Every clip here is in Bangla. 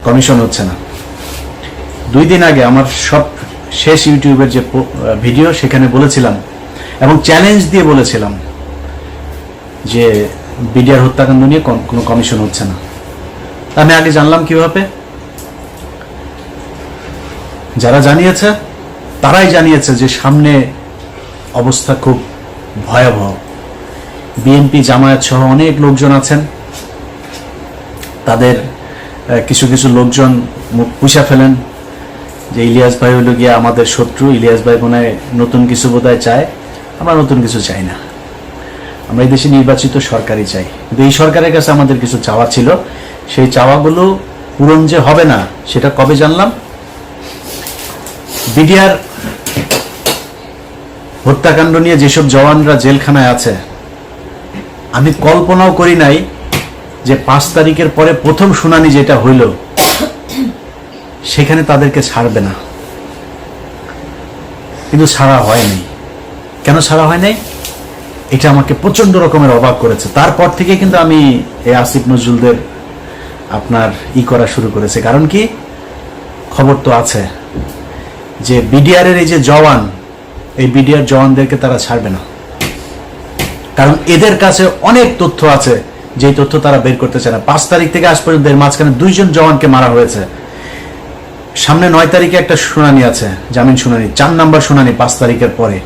কমিশন হচ্ছে না। 2 দিন আগে আমার সব শেষ ইউটিউবের যে ভিডিও সেখানে বলেছিলাম এবং চ্যালেঞ্জ দিয়ে বলেছিলাম যে বিডিআর হত্যাকাণ্ড নিয়ে কোনো কমিশন হচ্ছে না। আমি আগে জানলাম কিভাবে? যারা জানিয়েছে তারাই জানিয়েছে যে সামনে অবস্থা খুব ভয়াবহ। বিএনপি জামায়াত সহ অনেক লোকজন আছেন, তাদের কিছু কিছু লোকজন মুখ পুষা ফেলেন যে ইলিয়াস ভাই হলো গিয়ে আমাদের শত্রু, ইলিয়াস ভাই মনে হয় নতুন কিছু বোধহয় চায়। আমরা নতুন কিছু চাই না, আমরা এই দেশে নির্বাচিত সরকারই চাই। কিন্তু এই সরকারের কাছে আমাদের কিছু চাওয়া ছিল, সেই চাওয়াগুলো পূরণ যে হবে না সেটা কবে জানলাম? বিডিআর হত্যাকাণ্ড নিয়ে যেসব জওয়ানরা জেলখানায় আছে, আমি কল্পনাও করি নাই যে 5 তারিখের পরে প্রথম শুনানি যেটা হইল সেখানে তাদেরকে ছাড়বে না। কিন্তু ছাড়া হয়নি। কেন ছাড়া হয় নাই? এটা আমাকে প্রচন্ড রকমের অবাক করেছে। তারপর থেকে কিন্তু আমি এই আসিফ নজরুলদের আপনার করা শুরু করেছে। কারণ কি, খবর তো আছে যে বিডিআরের এই যে জওয়ান, এই বিডিআর জওয়ানদেরকে তারা ছাড়বে না। কারণ এদের কাছে অনেক তথ্য আছে, যেই তথ্য তারা বের করতে চায় না। 5 তারিখ থেকে আজ পর্যন্ত এর মাঝখানে 2 জন জওয়ানকে মারা হয়েছে। সামনে 9 তারিখে একটা শুনানি আছে, জামিন শুনানি, 4 নাম্বার শুনানি 5 তারিখের পরে।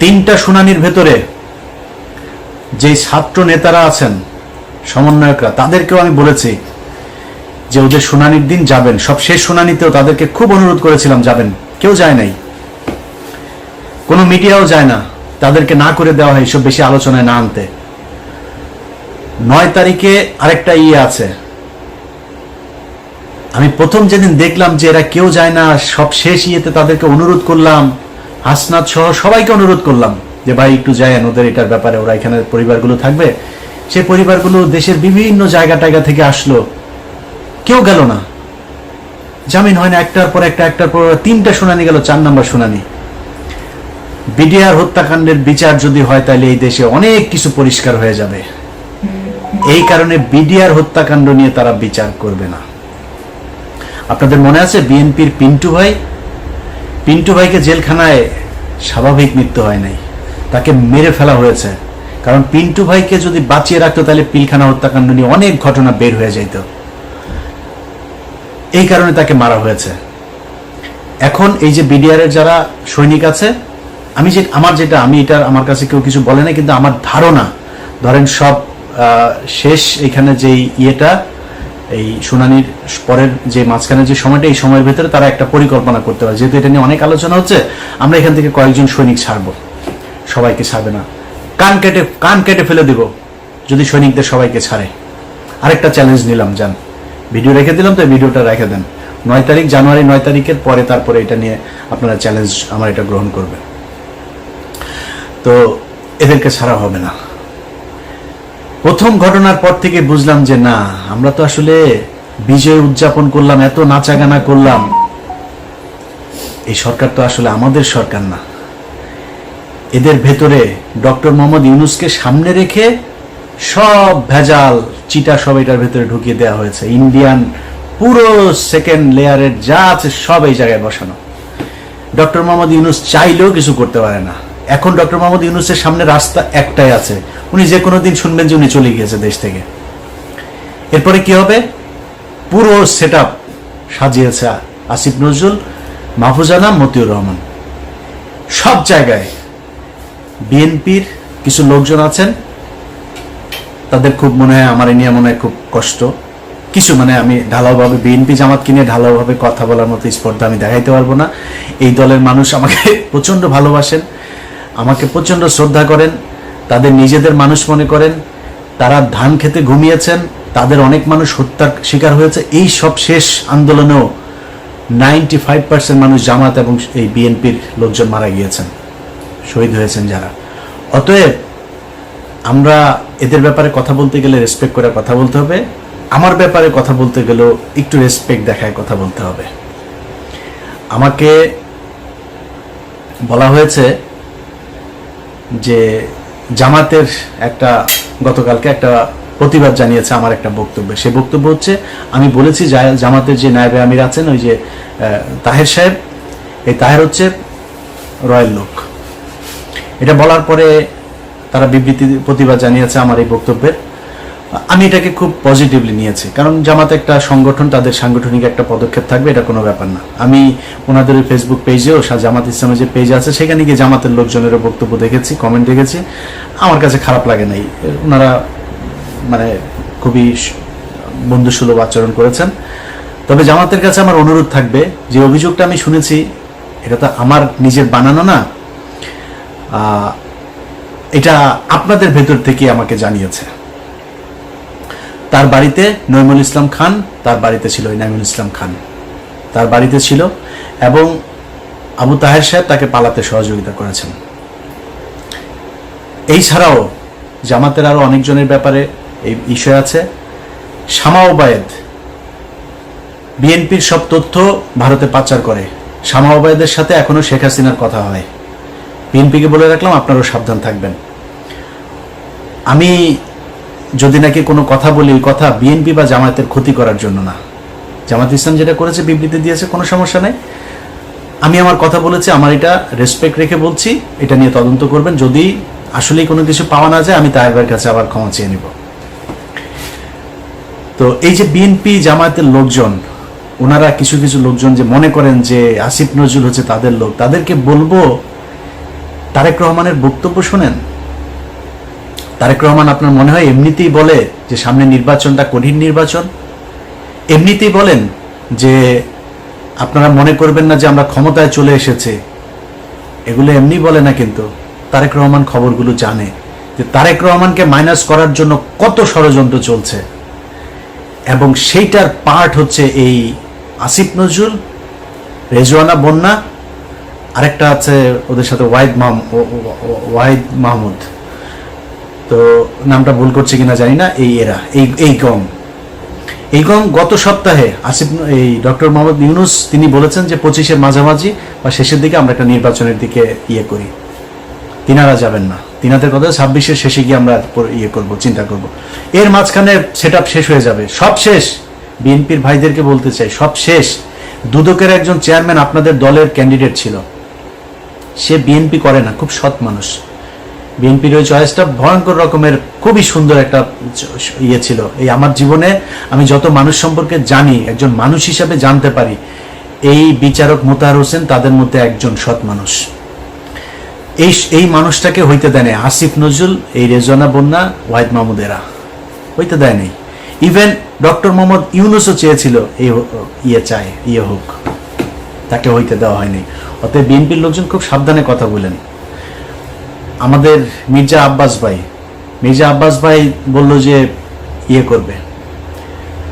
3টা শুনানির ভেতরে যে ছাত্র নেতারা আছেন, সমন্বয়করা, তাদেরকেও আমি বলেছি যে ওদের শুনানির দিন যাবেন। সব শেষ শুনানিতেও তাদেরকে খুব অনুরোধ করেছিলাম যাবেন, কেউ যায় নাই, কোনো মিডিয়াও যায় না, তাদেরকে না করে দেওয়া হয়, সব বেশি আলোচনায় না আনতে। 9 তারিখে আরেকটা আছে, আমি প্রথম যেদিন দেখলাম যে এরা কেউ যায় না, সব শেষ তাদেরকে অনুরোধ করলাম, হাসনাত সহ সবাইকে অনুরোধ করলাম যে ভাই একটু যায়েন, ওদের এটার ব্যাপারে, ওরা এখানে পরিবারগুলো থাকবে। সেই পরিবারগুলো দেশের বিভিন্ন জায়গা থেকে আসলো, কেউ গেল না। জামিন হয় না, একটার পর 3টা শুনানি গেল, 4 নাম্বার শুনানি। বিডিআর হত্যাকাণ্ডের বিচার যদি হয় তাহলে এই দেশে অনেক কিছু পরিষ্কার হয়ে যাবে। এই কারণে বিডিআর হত্যাকাণ্ড নিয়ে তারা বিচার করবে না। আপনাদের মনে আছে বিএনপির পিন্টু ভাইকে জেলখানায় স্বাভাবিক মৃত্যু হয় নাই, তাকে মেরে ফেলা হয়েছে। কারণ পিন্টু ভাইকে যদি বাঁচিয়ে রাখতো তাহলে পিলখানা হত্যাকাণ্ড নিয়ে অনেক ঘটনা বের হয়ে যাইত, এই কারণে তাকে মারা হয়েছে। এখন এই যে বিডিআরের যারা সৈনিক আছে, আমি এটা আমার কাছে কেউ কিছু বলে না, কিন্তু আমার ধারণা, ধরেন সব শেষ এখানে যে এই শুনানির পরের যে মাঝখানে যে সময়টা, এই সময়ের ভেতরে তারা একটা পরিকল্পনা করতে পারে। যেহেতু এটা নিয়ে অনেক আলোচনা হচ্ছে, আমরা এখান থেকে কয়েকজন সৈনিক ছাড়বো, সবাইকে ছাড়বে না, কান কেটে ফেলে দিব যদি সৈনিকদের সবাইকে ছাড়ে। আরেকটা চ্যালেঞ্জ নিলাম, যান, ভিডিও রেখে দিলাম, তো ভিডিওটা রেখে দেন। 9 তারিখ, জানুয়ারি 9 তারিখের পরে তারপরে এটা নিয়ে আপনারা চ্যালেঞ্জ আমার এটা গ্রহণ করবেন। তো এদেরকে ছাড়া হবে না। প্রথম ঘটনার পর থেকে বুঝলাম যে না, আমরা তো আসলে বিজয় উদযাপন করলাম, এত নাচাগানা করলাম, এই সরকার তো আসলে আমাদের সরকার না। এদের ভেতরে ডক্টর মোহাম্মদ ইউনূসকে সামনে রেখে সব ভেজাল চিটা সব এটার ভেতরে ঢুকিয়ে দেওয়া হয়েছে। ইন্ডিয়ান পুরো সেকেন্ড লেয়ারের যা আছে সব এই জায়গায় বসানো। ডক্টর মোহাম্মদ ইউনূস চাইলেও কিছু করতে পারে না। এখন ডক্টর মোহাম্মদ ইউনূসের সামনে রাস্তা একটাই আছে, উনি যে কোনো দিন শুনবেন যে উনি চলে গিয়েছে দেশ থেকে। এরপরে কি হবে? পুরো সেট আপ সাজিয়েছে আসিফ নজরুল, মাহফুজা আনাম, মতিউর রহমান। সব জায়গায় বিএনপির কিছু লোকজন আছেন, তাদের খুব মনে হয়, আমার এ নিয়ে মনে হয় খুব কষ্ট কিছু, মানে আমি ঢালাওভাবে বিএনপি জামাতকে নিয়ে ঢালাওভাবে কথা বলার মতো স্পর্ধা আমি দেখাইতে পারবো না। এই দলের মানুষ আমাকে প্রচন্ড ভালোবাসেন, আমাকে প্রচন্ড শ্রদ্ধা করেন, তাদের নিজেদের মানুষ মনে করেন। তারা ধান খেতে ঘুমিয়েছেন, তাদের অনেক মানুষ হত্যার শিকার হয়েছে। এই সব শেষ আন্দোলনেও 95% মানুষ জামাত এবং এই বিএনপির লোকজন মারা গিয়েছেন, শহীদ হয়েছেন যারা। অতএব আমরা এদের ব্যাপারে কথা বলতে গেলে রেসপেক্ট করে কথা বলতে হবে। আমার ব্যাপারে কথা বলতে গেলেও একটু রেসপেক্ট দেখায় কথা বলতে হবে। আমাকে বলা হয়েছে যে জামাতের গতকালকে একটা প্রতিবাদ জানিয়েছে আমার একটা বক্তব্যে। সেই বক্তব্য হচ্ছে, আমি বলেছি জামাতের যে নায়েবে আমির আছেন ওই যে তাহের সাহেব, এই তাহের হচ্ছে রয়্যাল লোক। এটা বলার পরে তারা বিবৃতি প্রতিবাদ জানিয়েছে আমার এই বক্তব্যের। আমি এটাকে খুব পজিটিভলি নিয়েছি, কারণ জামাত একটা সংগঠন, তাদের সাংগঠনিক একটা পদক্ষেপ থাকবে, এটা কোনো ব্যাপার না। আমি ওনাদের ফেসবুক পেজেও জামাত ইসলামের যে পেজ আছে সেখানে গিয়ে জামাতের লোকজনেরও বক্তব্য দেখেছি, কমেন্ট দেখেছি, আমার কাছে খারাপ লাগে নাই। ওনারা মানে খুবই বন্ধুসুলভ আচরণ করেছেন। তবে জামাতের কাছে আমার অনুরোধ থাকবে, যে অভিযোগটা আমি শুনেছি এটা তো আমার নিজের বানানো না, এটা আপনাদের ভেতর থেকে আমাকে জানিয়েছে। তার বাড়িতে নইমুল ইসলাম খান, তার বাড়িতে ছিল নাইমুল ইসলাম খান, তার বাড়িতে ছিল, এবং আবু তাহের সাহেব তাকে পালাতে সহযোগিতা করেছেন। এই ছাড়াও জামাতের আরো অনেকজনের ব্যাপারে এই বিষয় আছে। শামা ওবায়েদ বিএনপির সব তথ্য ভারতে পাচার করে। শামা ওবায়েদের সাথে এখনো শেখ হাসিনার কথা হয়। বিএনপিকে বলে রাখলাম, আপনারাও সাবধান থাকবেন। আমি যদি নাকি কোনো কথা বলি, ওই কথা বিএনপি বা জামায়াতের ক্ষতি করার জন্য না। জামাত ইসলাম যেটা করেছে, বিবৃতি দিয়েছে, কোনো সমস্যা নেই। আমি আমার কথা বলেছি, আমার এটা রেসপেক্ট রেখে বলছি, এটা নিয়ে তদন্ত করবেন। যদি আসলেই কোনো কিছু পাওয়া না যায়, আমি তাহের ভাইয়ের কাছে আবার ক্ষমা চেয়ে নিব। তো এই যে বিএনপি জামায়াতের লোকজন, ওনারা কিছু কিছু লোকজন যে মনে করেন যে আসিফ নজরুল হচ্ছে তাদের লোক, তাদেরকে বলবো তারেক রহমানের বক্তব্য শোনেন। তারেক রহমান আপনার মনে হয় এমনিতেই বলে যে সামনে নির্বাচনটা কঠিন নির্বাচন, এমনিতেই বলেন যে আপনারা মনে করবেন না যে আমরা ক্ষমতায় চলে এসেছে, এগুলো এমনি বলে না। কিন্তু তারেক রহমান খবরগুলো জানে যে তারেক রহমানকে মাইনাস করার জন্য কত ষড়যন্ত্র চলছে, এবং সেইটার পার্ট হচ্ছে এই আসিফ নজরুল, রেজওয়ানা বন্যা, আরেকটা আছে ওদের সাথে ওয়াহিদ মাহমুদ, তো নামটা ভুল করছে কিনা জানি না। এই গং গত সপ্তাহে এই ডক্টর মোহাম্মদ ইউনূস তিনি বলেছেন যে 25-এর মাঝামাঝি বা শেষের দিকে আমরা একটা নির্বাচনের দিকে করি। তিনারা যাবেন না, তিনাদের কথা 26-এর শেষে গিয়ে আমরা করব, চিন্তা করব। এর মাঝখানে সেটআপ শেষ হয়ে যাবে, সব শেষ। বিএনপির ভাইদেরকে বলতে চাই, সব শেষ। দুদকের একজন চেয়ারম্যান আপনাদের দলের ক্যান্ডিডেট ছিল, সে বিএনপি করে না, খুব সৎ মানুষ। বিএনপির ওই চয়েসটা ভয়ঙ্কর রকমের খুবই সুন্দর একটা ছিল। এই আমার জীবনে আমি যত মানুষ সম্পর্কে জানি, একজন মানুষ হিসাবে জানতে পারি, এই বিচারক মোতাহার হোসেন তাদের মধ্যে একজন সৎ মানুষ। এই মানুষটাকে হইতে দেয় নাই আসিফ নজরুল, এই রেজওয়ানা বন্যা, ওয়াহিদ মাহমুদ, এরা হইতে দেয় নাই। ইভেন ডক্টর মোহাম্মদ ইউনূসও চেয়েছিল এই হোক, তাকে হইতে দেওয়া হয়নি। অতএব বিএনপির লোকজন খুব সাবধানে কথা বলেন। আমাদের মির্জা আব্বাস ভাই বলল যে করবে।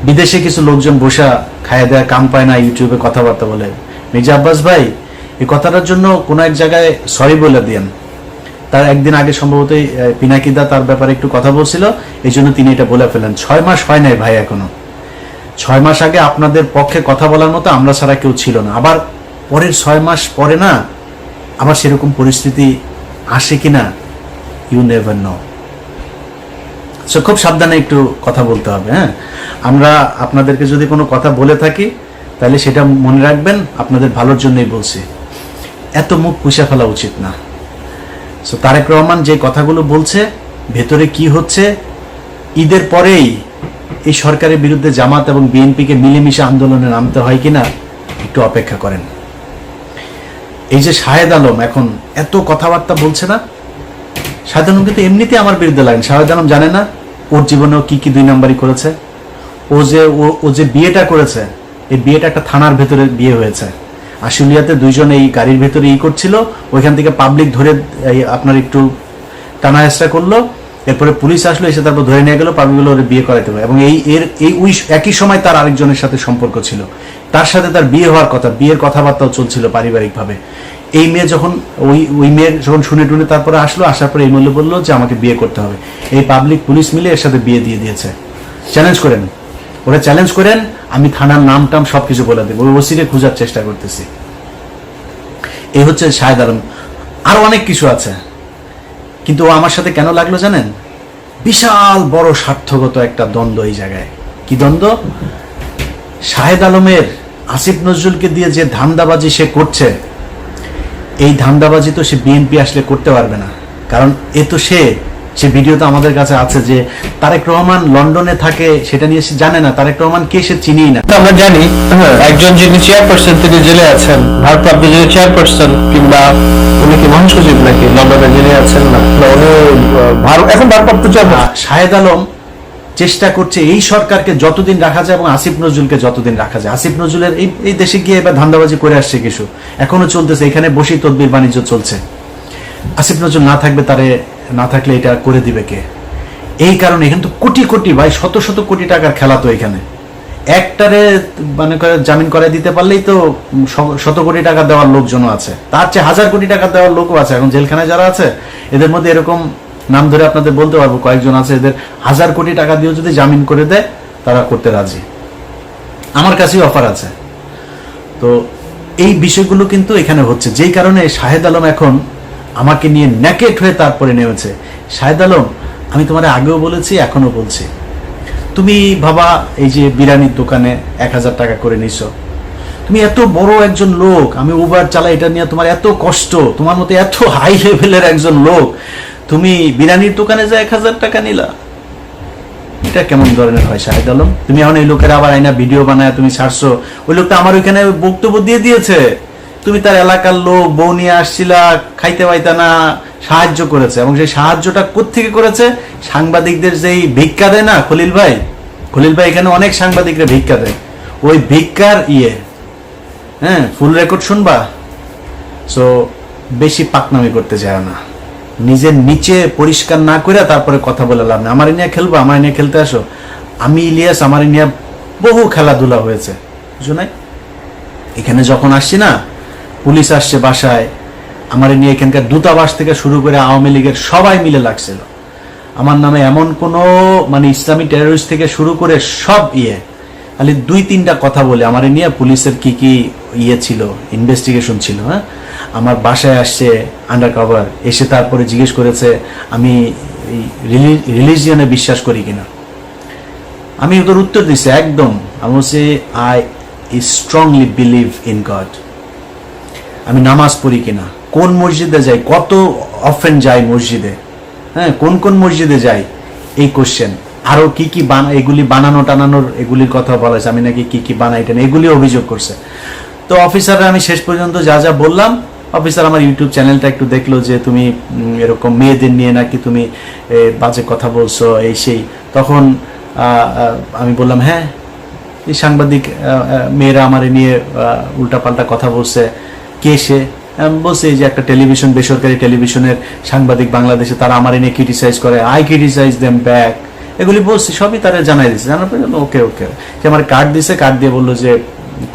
বিদেশে কিছু লোকজন বসা খায় দেয়া কাম পায় না, ইউটিউবে কথাবার্তা বলে। মির্জা আব্বাস ভাই এই কথাটার জন্য কোনো এক জায়গায় সরি বলে দিয়েন। তার একদিন আগে সম্ভবত পিনাকিদা তার ব্যাপারে একটু কথা বলছিল, এই জন্য তিনি এটা বলে ফেলেন। 6 মাস হয় নাই ভাই এখনো। 6 মাস আগে আপনাদের পক্ষে কথা বলার মতো আমরা ছাড়া কেউ ছিল না। আবার পরের 6 মাস পরে না আবার সেরকম পরিস্থিতি আসে কিনা, ইউ নেভার নো। সো খুব সাবধানে একটু কথা বলতে হবে। হ্যাঁ, আমরা আপনাদেরকে যদি কোনো কথা বলে থাকি তাহলে সেটা মনে রাখবেন, আপনাদের ভালোর জন্যই বলছি। এত মুখ পুষে ফেলা উচিত না। সো তারেক রহমান যে কথাগুলো বলছে, ভেতরে কি হচ্ছে, ঈদের পরেই এই সরকারের বিরুদ্ধে জামাত এবং বিএনপিকে মিলেমিশে আন্দোলনে নামতে হয় কিনা একটু অপেক্ষা করেন। এই যে শাহেদ আলম এখন এত কথাবার্তা বলছে না, শাহেদ আলম কিন্তু এমনিতে আমার বিরুদ্ধে লাগেন। শাহেদ আলম জানে না ওর জীবনেও কি 2 নাম্বারই করেছে। ও যে বিয়েটা করেছে, এই বিয়েটা একটা থানার ভেতরে বিয়ে হয়েছে। আশুলিয়াতে 2 জন এই গাড়ির ভেতরে করছিল, ওইখান থেকে পাবলিক ধরে আপনার একটু টানা হেঁচড়া করলো, এরপরে পুলিশ আসলো, এসে তারপর ধরে নিয়ে গেল, পাবলিক ওর বিয়ে করাইতে হবে। এবং একই সময় তার আরেকজনের সাথে সম্পর্ক ছিল, তার সাথে তার বিয়ে হওয়ার কথা, বিয়ের কথাবার্তাও চলছিল পারিবারিকভাবে। এই মেয়ে যখন ওই মেয়ের যখন শুনে টুনে তারপরে আসার পরে এই মূল্য বললো যে আমাকে বিয়ে করতে হবে। এই পাবলিক পুলিশ মিলে এর সাথে বিয়ে দিয়ে দিয়েছে। চ্যালেঞ্জ করেন, ওরা চ্যালেঞ্জ করেন, আমি থানার নাম টাম সবকিছু বলে দেবো, ওই ওসিকে খোঁজার চেষ্টা করতেছি। এই হচ্ছে শাহেদ আলম। আরো অনেক কিছু আছে, কিন্তু ও আমার সাথে কেন লাগলো জানেন? বিশাল বড় স্বার্থগত একটা দ্বন্দ্ব এই জায়গায়। কি দ্বন্দ্ব? শাহেদ আলমের আসিফ নজরুলকে দিয়ে যে ধান্দাবাজি সে করছে, এই ধান্দাবাজি তো সে বিএনপি আসলে করতে পারবে না। কারণ এ তো সে ভিডিও তো আমাদের কাছে আছে যে তারেক রহমান লন্ডনে থাকে, সেটা নিয়ে সে জানে না। তারেক রহমান কে সে চিনিই না। আমরা জানি একজন যিনি চেয়ারপারসন তিনি জেলে আছেন, ভারপ্রাপ্ত যিনি চেয়ারপারসন, কিংবা উনি কি মহাসচিব নাকি লন্ডনে যিনি আছেন, না উনি এখন ভারপ্রাপ্ত চেয়ারপারসন। শাহেদ আলম চেষ্টা করছে এই সরকারকে যতদিন রাখা যায় এবং আসিফ নজরুলকে যতদিন রাখা যায়। আসিফ নজরুলের এই দেশে গিয়ে এবার ধান্দাবাজি করে আসছে কিছু, এখনো চলতেছে, এখানে বসেই তদবির বাণিজ্য চলছে। আসিফ নজরুল না থাকবে, তারে না থাকলে এটা করে দিবে কে? এই কারণে এখানে তো কোটি কোটি ভাই, শত শত কোটি টাকার খেলা। তো এখানে একটারে মানে করে জামিন করাই দিতে পারলেই তো শত কোটি টাকা দেওয়ার লোকজনও আছে, তার চেয়ে হাজার কোটি টাকা দেওয়ার লোকও আছে। এখন জেলখানায় যারা আছে এদের মধ্যে এরকম নাম ধরে আপনাদের বলতে পারবো কয়েকজন আছে, এদের হাজার কোটি টাকা দিয়েও যদি জামিন করে দেয় তারা করতে রাজি। আমার কাছেই অফার আছে। তো এই বিষয়গুলো কিন্তু এখানে হচ্ছে, যেই কারণে শাহেদ আলম এখন আমাকে নিয়ে ন্যাকেট হয়ে তারপরে নেমেছে। শাহেদ আলম, আমি তোমার আগেও বলেছি, এখনো বলছি, তুমি ভাবা এই যে বিরিয়ানির দোকানে 1000 টাকা করে নিছো, তুমি এত বড় একজন লোক, আমি উবার চালাই, এটা নিয়ে তোমার এত কষ্ট, তোমার মতো এত হাই লেভেলের একজন লোক, তুমি বিরিয়ানির দোকানে যা 1000 টাকা নিলা, এটা কেমন ধরনের হয় শাহেদ আলম? তুমি এখন এই লোকের আবার আইনা ভিডিও বানায় তুমি ছাড়ছো। ওই লোকটা আমার ওইখানে বক্তব্য দিয়ে দিয়েছে, তুমি তার এলাকার লোক, বউ নিয়ে আসছিলা, খাইতে পাইতা না, সাহায্য করেছে। এবং সেই সাহায্যটা কোত্থেকে করেছে? সাংবাদিকদের যেই ভিক্ষা দেয় না খলিল ভাই এখানে অনেক সাংবাদিকরা ভিক্ষা দেয়, ওই ভিক্ষার হ্যাঁ, ফুল রেকর্ড শুনবা। সো বেশি পাকনামি করতে যায় না, নিজের নিচে পরিষ্কার না করে তারপরে কথা বলে লাভ না। আমার নিয়ে খেলবো, আমার নিয়ে খেলতে আসো। আমি ইলিয়াস, আমার নিয়ে বহু খেলাধুলা হয়েছে, বুঝো নাই? এখানে যখন আসছি না, পুলিশ আসছে বাসায়, আমার নিয়ে এখানকার দূতাবাস থেকে শুরু করে আওয়ামী লীগের সবাই মিলে লাগছিল আমার নামে। এমন কোনো মানে ইসলামী টেররিস্ট থেকে শুরু করে সব খালি 2-3টা কথা বলে আমার নিয়ে পুলিশের কি কি ছিল, ইনভেস্টিগেশন ছিল। হ্যাঁ, আমার বাসায় আসছে আন্ডার কভার, এসে তারপরে জিজ্ঞেস করেছে আমি রিলিজিয়নে বিশ্বাস করি কিনা। আমি ওদের উত্তর দিচ্ছি একদম, আমি বলছি I strongly believe in god. আমি নামাজ পড়ি কিনা, কোন মসজিদে যাই, কত অফেন যাই মসজিদে, হ্যাঁ, কোন কোন মসজিদে যাই, এই কোশ্চেন। আরো কি কি এগুলি বানানো টানানোর এগুলির কথা বলা আছে, আমি নাকি কি কি বানাই টানাই, এগুলি অভিযোগ করছে। তো অফিসাররা আমি শেষ পর্যন্ত যা যা বললাম, অফিসার আমার ইউটিউব চ্যানেলটা একটু দেখলো যে তুমি এরকম মেয়েদের নিয়ে নাকি তুমি বাজে কথা বলছো, এই সেই। তখন আমি বললাম হ্যাঁ, এই সাংবাদিক মেয়েরা আমার নিয়ে উল্টাপাল্টা কথা বলছে। কে সে? বলছে এই যে একটা টেলিভিশন, বেসরকারি টেলিভিশনের সাংবাদিক বাংলাদেশে, তারা আমার নিয়ে ক্রিটিসাইজ করে, আই ক্রিটিসাইজ দেম ব্যাক, এগুলি বলছি, সবই তারা জানাই দিচ্ছে। জানার পরে ওকে সে আমার কার্ড দিছে, কার্ড দিয়ে বললো যে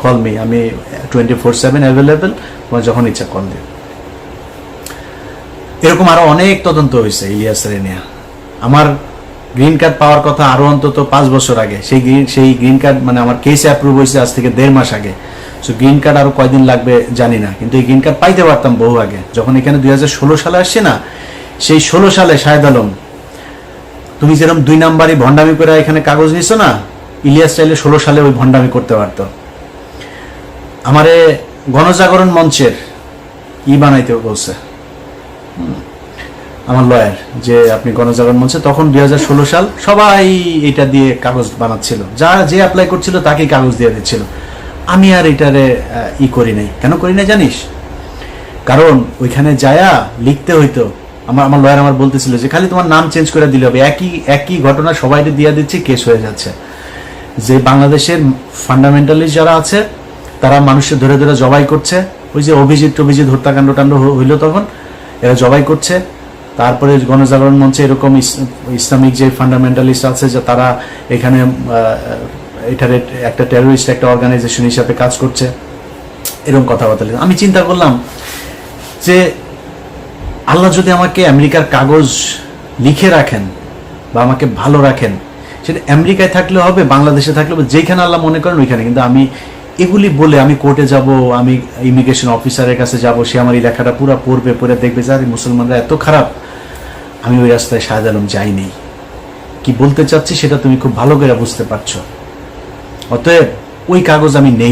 কল মি, আমি 24/7 অ্যাভেলেবেল, তোমার যখন ইচ্ছা কল দিও। এরকম আরো অনেক তদন্ত হয়েছে ইলিয়াসের নিয়ে। আমার গ্রিন কার্ড পাওয়ার কথা আরো অন্তত 5 বছর আগে, সেই গ্রিন কার্ড মানে আমার কেস অ্যাপ্রুভ হয়েছে আজ থেকে 1.5 মাস আগে। সো গ্রিন কার্ড আরো কয়দিন লাগবে জানি না, কিন্তু এই গ্রিন কার্ড পাইতে পারতাম বহু আগে। যখন এখানে 2016 সালে আসছে না, সেই 16 সালে শাহেদ আলম, তুমি যেরকম 2 নাম্বারই ভণ্ডামি করে এখানে কাগজ নিছো না, ইলিয়াস চাইলে 16 সালে ওই ভণ্ডামি করতে পারতো। আমারে গণজাগরণ মঞ্চের বানাইতে বলছে আমার লয়ার, যে আপনি গণজাগরণ মঞ্চে, তখন 2016 সাল, সবাই এটা দিয়ে কাগজ বানাচ্ছিল, যে অ্যাপ্লাই করছিল তাকেই কাগজ দিয়ে দিচ্ছিল। আমি আর এটারে করি নাই। কেন করি না জানিস? কারণ ওইখানে যায়া লিখতে হইতো, আমার লয়ার আমার বলতেছিল যে খালি তোমার নাম চেঞ্জ করে দিলে হবে, একই ঘটনা সবাই দিয়ে দিচ্ছে, কেস হয়ে যাচ্ছে। যে বাংলাদেশের ফান্ডামেন্টালিস্ট যারা আছে তারা মানুষের ধরে ধরে জবাই করছে, ওই যে অভিজিৎ হত্যাকাণ্ড টাণ্ড হইলো তখন এরা জবাই করছে। তারপরে গণজাগরণ মঞ্চে এরকম ইসলামিক যে ফান্ডামেন্টালিস্ট আছে, যে তারা এখানে এটার একটা টেরোরিস্ট একটা অর্গানাইজেশন হিসাবে কাজ করছে, এরকম কথাবার্তা। আমি চিন্তা করলাম যে আল্লাহ যদি আমাকে আমেরিকার কাগজ লিখে রাখেন বা আমাকে ভালো রাখেন, সেটা আমেরিকায় থাকলে হবে, বাংলাদেশে থাকলে হবে, যেখানে আল্লাহ মনে করেন ওইখানে। কিন্তু আমি এগুলি বলে আমি কোর্টে যাব, আমি ইমিগ্রেশন অফিসারের কাছে যাব, সে আমার এই লেখাটা পুরো পড়বে, পড়ে দেখবে যে আরে মুসলমানরা এত খারাপ, আমি ওই রাস্তায় শাহেদ আলম যাইনি। কি বলতে চাচ্ছি সেটা তুমি খুব ভালো করে বুঝতে পারছো। অতএব ওই কাগজ আমি নেই।